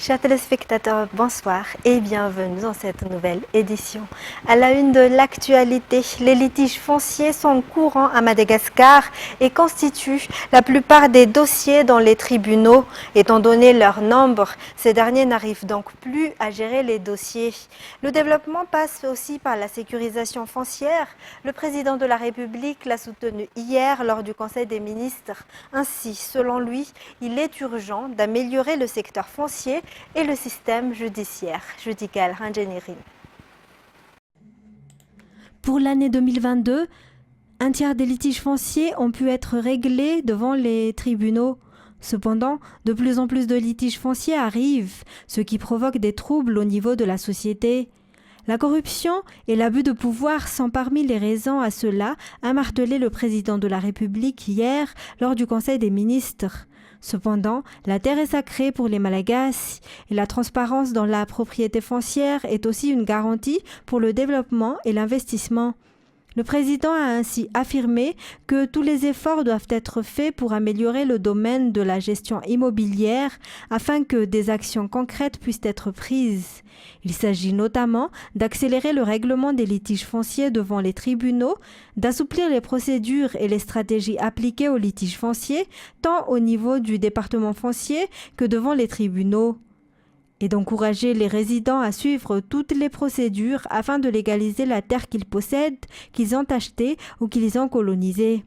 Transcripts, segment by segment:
Chers téléspectateurs, bonsoir et bienvenue dans cette nouvelle édition. À la une de l'actualité, les litiges fonciers sont courants à Madagascar et constituent la plupart des dossiers dans les tribunaux. Étant donné leur nombre, ces derniers n'arrivent donc plus à gérer les dossiers. Le développement passe aussi par la sécurisation foncière. Le président de la République l'a soutenu hier lors du Conseil des ministres. Ainsi, selon lui, il est urgent d'améliorer le secteur foncier et le système judiciaire. Judical Ranjanirin. Pour l'année 2022, un tiers des litiges fonciers ont pu être réglés devant les tribunaux. Cependant, de plus en plus de litiges fonciers arrivent, ce qui provoque des troubles au niveau de la société. La corruption et l'abus de pouvoir sont parmi les raisons à cela, a martelé le président de la République hier lors du Conseil des ministres. Cependant, la terre est sacrée pour les Malagasy et la transparence dans la propriété foncière est aussi une garantie pour le développement et l'investissement. Le président a ainsi affirmé que tous les efforts doivent être faits pour améliorer le domaine de la gestion immobilière afin que des actions concrètes puissent être prises. Il s'agit notamment d'accélérer le règlement des litiges fonciers devant les tribunaux, d'assouplir les procédures et les stratégies appliquées aux litiges fonciers, tant au niveau du département foncier que devant les tribunaux, et d'encourager les résidents à suivre toutes les procédures afin de légaliser la terre qu'ils possèdent, qu'ils ont achetée ou qu'ils ont colonisée.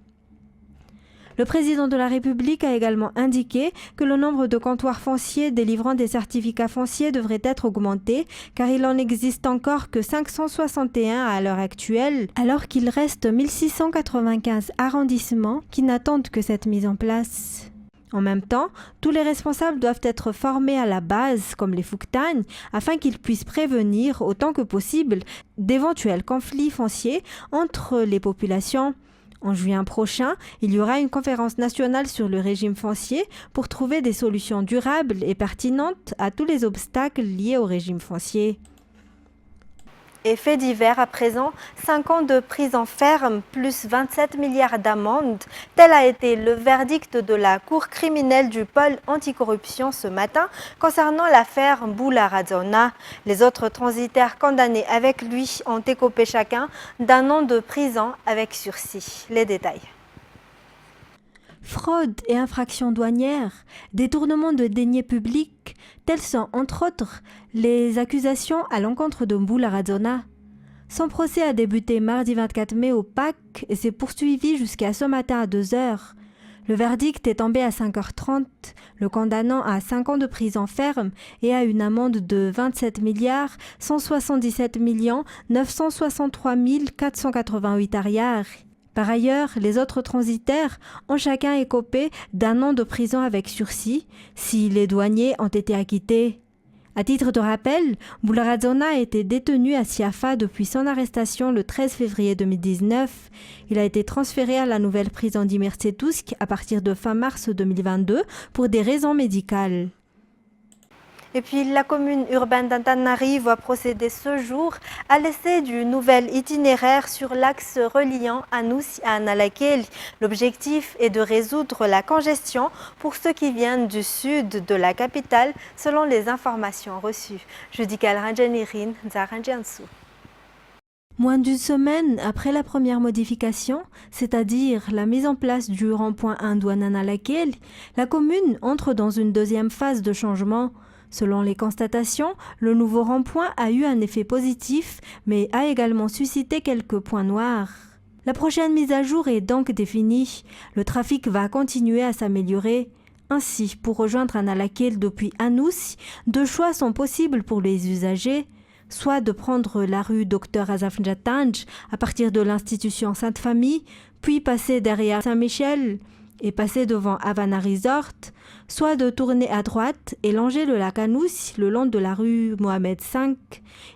Le président de la République a également indiqué que le nombre de comptoirs fonciers délivrant des certificats fonciers devrait être augmenté car il en existe encore que 561 à l'heure actuelle, alors qu'il reste 1695 arrondissements qui n'attendent que cette mise en place. En même temps, tous les responsables doivent être formés à la base, comme les Fouktagnes, afin qu'ils puissent prévenir autant que possible d'éventuels conflits fonciers entre les populations. En juin prochain, il y aura une conférence nationale sur le régime foncier pour trouver des solutions durables et pertinentes à tous les obstacles liés au régime foncier. Et fait divers à présent, 5 ans de prison ferme plus 27 milliards d'amendes. Tel a été le verdict de la Cour criminelle du pôle anticorruption ce matin concernant l'affaire Mbula-Radzona. Les autres transitaires condamnés avec lui ont écopé chacun d'1 an de prison avec sursis. Les détails. Fraude et infractions douanières, détournement de deniers publics, telles sont entre autres les accusations à l'encontre de Mbula-Radzona. Son procès a débuté mardi 24 mai au PAC et s'est poursuivi jusqu'à ce matin à 2 heures. Le verdict est tombé à 5h30, le condamnant à 5 ans de prison ferme et à une amende de 27 milliards 177 963 488 ariars. Par ailleurs, les autres transitaires ont chacun écopé d'1 an de prison avec sursis si les douaniers ont été acquittés. À titre de rappel, Mbula-Radzona a été détenu à Siafa depuis son arrestation le 13 février 2019. Il a été transféré à la nouvelle prison d'Immertsetousk à partir de fin mars 2022 pour des raisons médicales. Et puis la commune urbaine d'Antananarivo va procéder ce jour à l'essai du nouvel itinéraire sur l'axe reliant Anous à Analakeli. L'objectif est de résoudre la congestion pour ceux qui viennent du sud de la capitale selon les informations reçues. Judical Ranjanirin, Zaranjansu. Moins d'une semaine après la première modification, c'est-à-dire la mise en place du rond-point Indouane-Analakeli, la commune entre dans une deuxième phase de changement. Selon les constatations, le nouveau rond-point a eu un effet positif, mais a également suscité quelques points noirs. La prochaine mise à jour est donc définie. Le trafic va continuer à s'améliorer. Ainsi, pour rejoindre Analakeli depuis Anous, 2 choix sont possibles pour les usagers. Soit de prendre la rue Dr Azaf Njatanj à partir de l'institution Sainte-Famille, puis passer derrière Saint-Michel et passer devant Havana Resort, soit de tourner à droite et longer le lac Anous le long de la rue Mohamed V.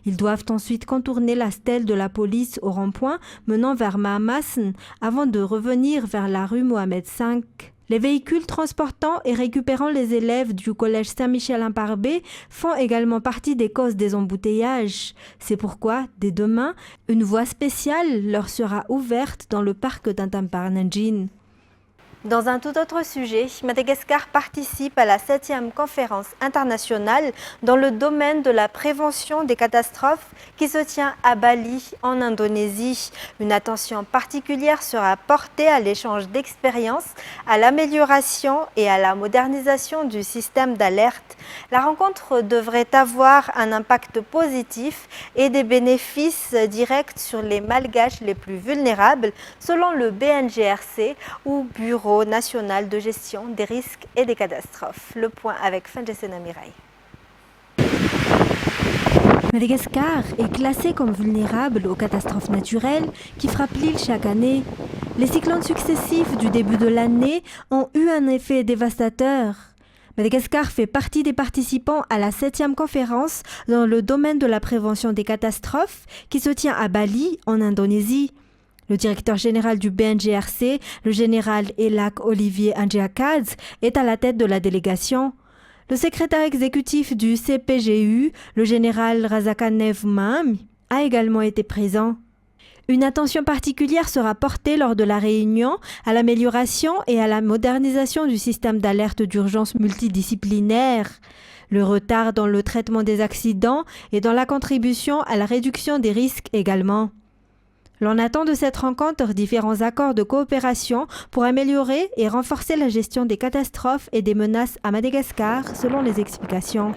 Ils doivent ensuite contourner la stèle de la police au rond-point menant vers Mahamasn avant de revenir vers la rue Mohamed V. Les véhicules transportant et récupérant les élèves du collège Saint-Michel-Imparbé font également partie des causes des embouteillages. C'est pourquoi, dès demain, une voie spéciale leur sera ouverte dans le parc d'Antamparnadjin. Dans un tout autre sujet, Madagascar participe à la 7e conférence internationale dans le domaine de la prévention des catastrophes qui se tient à Bali, en Indonésie. Une attention particulière sera portée à l'échange d'expériences, à l'amélioration et à la modernisation du système d'alerte. La rencontre devrait avoir un impact positif et des bénéfices directs sur les Malgaches les plus vulnérables, selon le BNGRC ou Bureau national de gestion des risques et des catastrophes. Le point avec Fanjesena Mirai. Madagascar est classé comme vulnérable aux catastrophes naturelles qui frappent l'île chaque année. Les cyclones successifs du début de l'année ont eu un effet dévastateur. Madagascar fait partie des participants à la 7e conférence dans le domaine de la prévention des catastrophes qui se tient à Bali, en Indonésie. Le directeur général du BNGRC, le général Elak Olivier Andjiakadze, est à la tête de la délégation. Le secrétaire exécutif du CPGU, le général Razakanev Mahami, a également été présent. Une attention particulière sera portée lors de la réunion à l'amélioration et à la modernisation du système d'alerte d'urgence multidisciplinaire. Le retard dans le traitement des accidents et dans la contribution à la réduction des risques également. L'on attend de cette rencontre différents accords de coopération pour améliorer et renforcer la gestion des catastrophes et des menaces à Madagascar, selon les explications.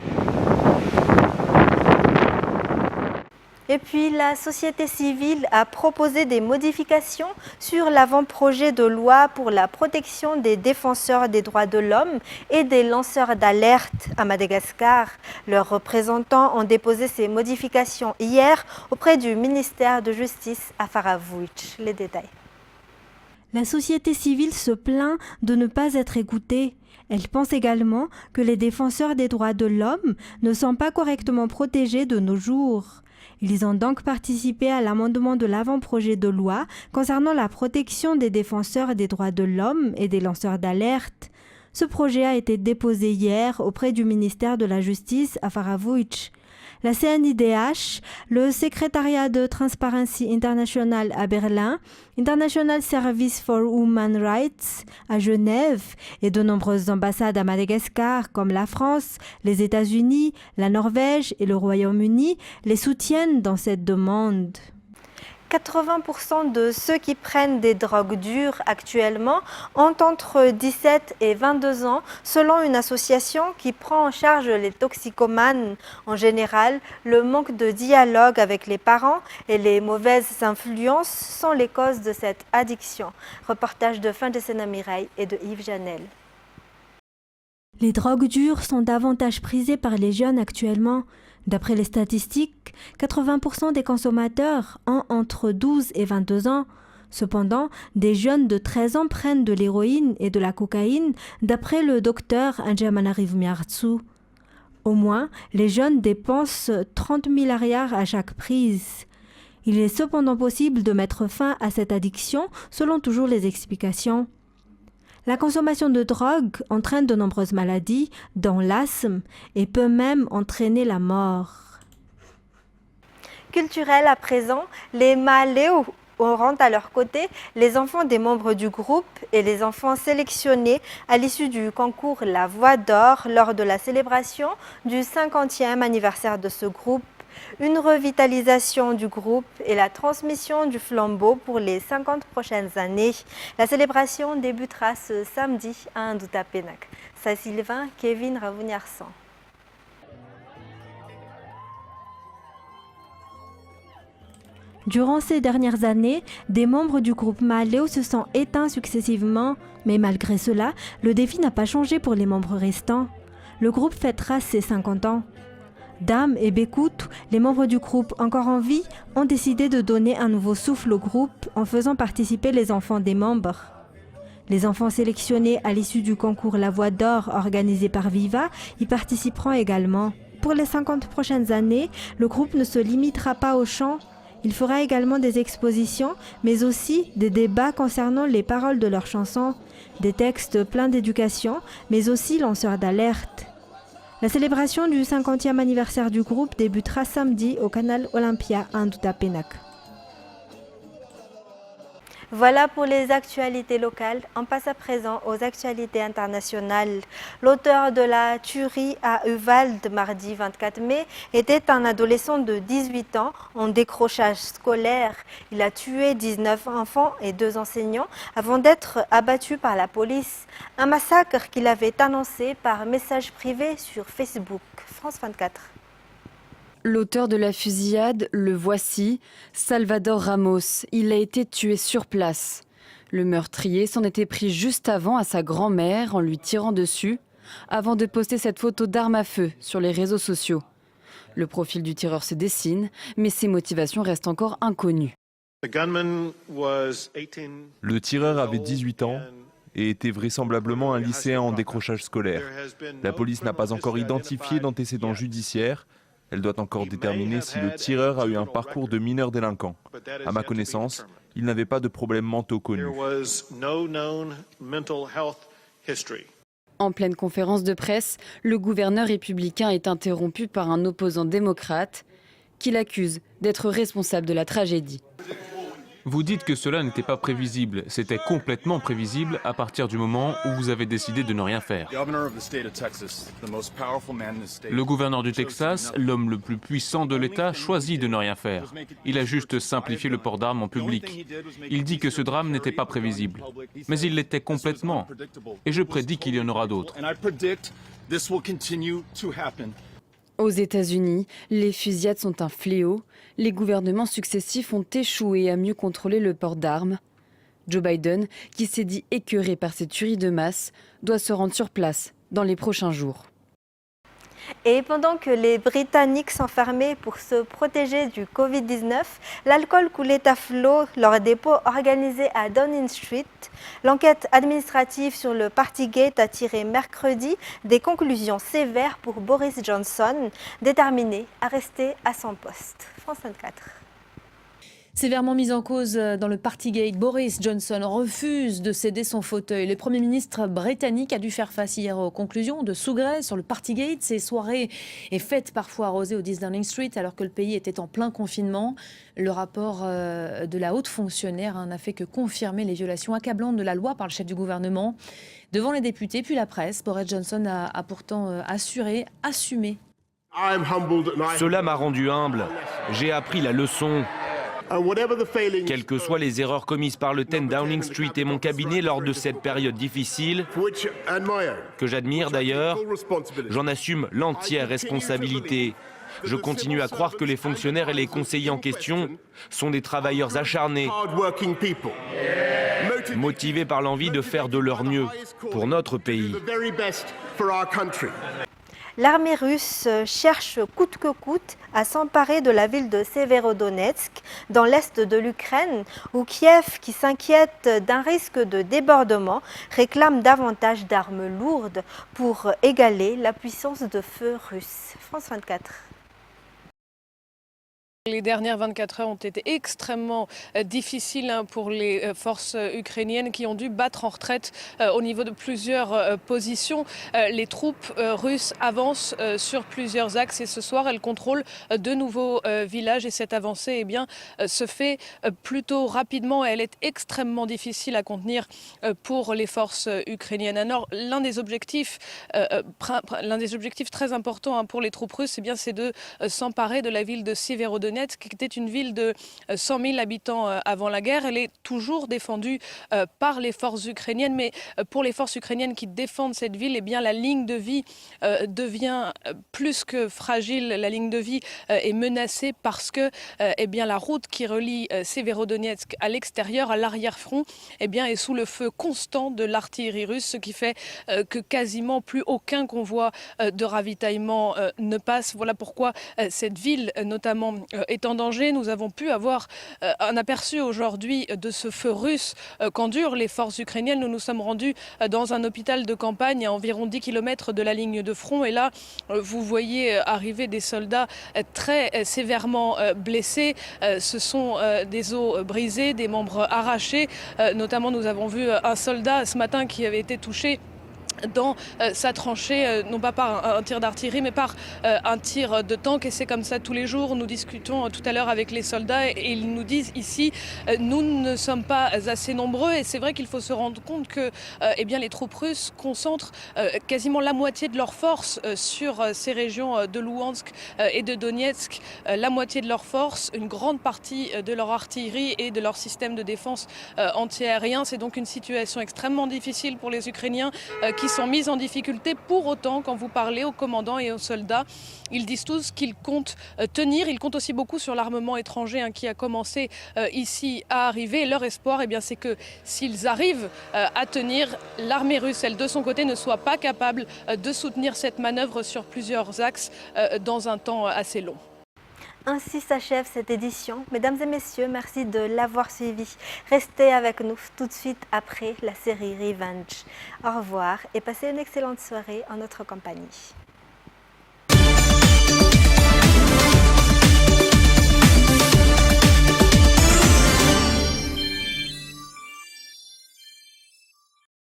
Et puis, la société civile a proposé des modifications sur l'avant-projet de loi pour la protection des défenseurs des droits de l'homme et des lanceurs d'alerte à Madagascar. Leurs représentants ont déposé ces modifications hier auprès du ministère de Justice à Faravouitch. Les détails. La société civile se plaint de ne pas être écoutée. Elle pense également que les défenseurs des droits de l'homme ne sont pas correctement protégés de nos jours. Ils ont donc participé à l'amendement de l'avant-projet de loi concernant la protection des défenseurs des droits de l'homme et des lanceurs d'alerte. Ce projet a été déposé hier auprès du ministère de la Justice à Faravouitch. La CNIDH, le Secrétariat de Transparency International à Berlin, International Service for Human Rights à Genève et de nombreuses ambassades à Madagascar comme la France, les États-Unis, la Norvège et le Royaume-Uni les soutiennent dans cette demande. 80% de ceux qui prennent des drogues dures actuellement ont entre 17 et 22 ans, selon une association qui prend en charge les toxicomanes. En général, le manque de dialogue avec les parents et les mauvaises influences sont les causes de cette addiction. Reportage de Fanjesena Mirai et de Yves Janel. Les drogues dures sont davantage prisées par les jeunes actuellement. D'après les statistiques, 80% des consommateurs ont entre 12 et 22 ans. Cependant, des jeunes de 13 ans prennent de l'héroïne et de la cocaïne, d'après le docteur Andjiamanarivmiartsu. Au moins, les jeunes dépensent 30 000 ariars à chaque prise. Il est cependant possible de mettre fin à cette addiction, selon toujours les explications. La consommation de drogue entraîne de nombreuses maladies, dont l'asthme, et peut même entraîner la mort. Culturel à présent, les Maléo auront à leur côté les enfants des membres du groupe et les enfants sélectionnés à l'issue du concours La Voix d'Or lors de la célébration du 50e anniversaire de ce groupe. Une revitalisation du groupe et la transmission du flambeau pour les 50 prochaines années. La célébration débutera ce samedi à Indutapenak. Saint-Sylvain, Kevin Ravuniarsan. Durant ces dernières années, des membres du groupe Maléo se sont éteints successivement, mais malgré cela, le défi n'a pas changé pour les membres restants. Le groupe fêtera ses 50 ans. Dame et Bekut, les membres du groupe encore en vie, ont décidé de donner un nouveau souffle au groupe en faisant participer les enfants des membres. Les enfants sélectionnés à l'issue du concours La Voix d'Or organisé par Viva y participeront également. Pour les 50 prochaines années, le groupe ne se limitera pas au chant. Il fera également des expositions, mais aussi des débats concernant les paroles de leurs chansons, des textes pleins d'éducation, mais aussi lanceurs d'alerte. La célébration du 50e anniversaire du groupe débutera samedi au canal Olympia à Indutapenak. Voilà pour les actualités locales. On passe à présent aux actualités internationales. L'auteur de la tuerie à Uvalde mardi 24 mai était un adolescent de 18 ans en décrochage scolaire. Il a tué 19 enfants et 2 enseignants avant d'être abattu par la police. Un massacre qu'il avait annoncé par message privé sur Facebook. France 24. L'auteur de la fusillade, le voici, Salvador Ramos. Il a été tué sur place. Le meurtrier s'en était pris juste avant à sa grand-mère en lui tirant dessus, avant de poster cette photo d'arme à feu sur les réseaux sociaux. Le profil du tireur se dessine, mais ses motivations restent encore inconnues. Le tireur avait 18 ans et était vraisemblablement un lycéen en décrochage scolaire. La police n'a pas encore identifié d'antécédents judiciaires. Elle doit encore déterminer si le tireur a eu un parcours de mineur délinquant. À ma connaissance, il n'avait pas de problèmes mentaux connus. En pleine conférence de presse, le gouverneur républicain est interrompu par un opposant démocrate qui l'accuse d'être responsable de la tragédie. Vous dites que cela n'était pas prévisible. C'était complètement prévisible à partir du moment où vous avez décidé de ne rien faire. Le gouverneur du Texas, l'homme le plus puissant de l'État, choisit de ne rien faire. Il a juste simplifié le port d'armes en public. Il dit que ce drame n'était pas prévisible. Mais il l'était complètement. Et je prédis qu'il y en aura d'autres. Aux États-Unis, les fusillades sont un fléau. Les gouvernements successifs ont échoué à mieux contrôler le port d'armes. Joe Biden, qui s'est dit écœuré par ces tueries de masse, doit se rendre sur place dans les prochains jours. Et pendant que les Britanniques s'enfermaient pour se protéger du Covid-19, l'alcool coulait à flot lors des dépôts organisés à Downing Street. L'enquête administrative sur le Partygate a tiré mercredi des conclusions sévères pour Boris Johnson, déterminé à rester à son poste. France 24. Sévèrement mis en cause dans le Partygate, Boris Johnson refuse de céder son fauteuil. Le Premier ministre britannique a dû faire face hier aux conclusions de Sougré sur le Partygate. Ces soirées et fêtes parfois arrosées au 10 Downing Street alors que le pays était en plein confinement. Le rapport de la haute fonctionnaire n'a fait que confirmer les violations accablantes de la loi par le chef du gouvernement. Devant les députés puis la presse, Boris Johnson a pourtant assumé. Cela m'a rendu humble. J'ai appris la leçon. Quelles que soient les erreurs commises par le 10 Downing Street et mon cabinet lors de cette période difficile, que j'admire d'ailleurs, j'en assume l'entière responsabilité. Je continue à croire que les fonctionnaires et les conseillers en question sont des travailleurs acharnés, motivés par l'envie de faire de leur mieux pour notre pays. L'armée russe cherche coûte que coûte à s'emparer de la ville de Severodonetsk, dans l'est de l'Ukraine, où Kiev, qui s'inquiète d'un risque de débordement, réclame davantage d'armes lourdes pour égaler la puissance de feu russe. France 24. Les dernières 24 heures ont été extrêmement difficiles pour les forces ukrainiennes qui ont dû battre en retraite au niveau de plusieurs positions. Les troupes russes avancent sur plusieurs axes et ce soir elles contrôlent de nouveaux villages et cette avancée se fait plutôt rapidement et elle est extrêmement difficile à contenir pour les forces ukrainiennes. Alors l'un des objectifs très importants pour les troupes russes, c'est de s'emparer de la ville de Severodonetsk, qui était une ville de 100 000 habitants avant la guerre. Elle est toujours défendue par les forces ukrainiennes, mais pour les forces ukrainiennes qui défendent cette ville, la ligne de vie devient plus que fragile. La ligne de vie est menacée parce que la route qui relie Severodonetsk à l'extérieur, à l'arrière-front, est sous le feu constant de l'artillerie russe, ce qui fait que quasiment plus aucun convoi de ravitaillement ne passe. Voilà pourquoi cette ville, notamment, est en danger. Nous avons pu avoir un aperçu aujourd'hui de ce feu russe qu'endurent les forces ukrainiennes. Nous nous sommes rendus dans un hôpital de campagne à environ 10 km de la ligne de front et là vous voyez arriver des soldats très sévèrement blessés. Ce sont des os brisés, des membres arrachés. Notamment nous avons vu un soldat ce matin qui avait été touché dans sa tranchée, non pas par un tir d'artillerie, mais par un tir de tank. Et c'est comme ça tous les jours. Nous discutons tout à l'heure avec les soldats et ils nous disent ici, nous ne sommes pas assez nombreux. Et c'est vrai qu'il faut se rendre compte que eh bien, les troupes russes concentrent quasiment la moitié de leurs forces sur ces régions de Louhansk et de Donetsk. La moitié de leurs forces, une grande partie de leur artillerie et de leur système de défense antiaérien. C'est donc une situation extrêmement difficile pour les Ukrainiens qui sont mis en difficulté. Pour autant, quand vous parlez aux commandants et aux soldats, ils disent tous qu'ils comptent tenir. Ils comptent aussi beaucoup sur l'armement étranger qui a commencé ici à arriver. Et leur espoir, eh bien, c'est que s'ils arrivent à tenir, l'armée russe, elle, de son côté, ne soit pas capable de soutenir cette manœuvre sur plusieurs axes dans un temps assez long. Ainsi s'achève cette édition. Mesdames et messieurs, merci de l'avoir suivi. Restez avec nous tout de suite après la série Revenge. Au revoir et passez une excellente soirée en notre compagnie.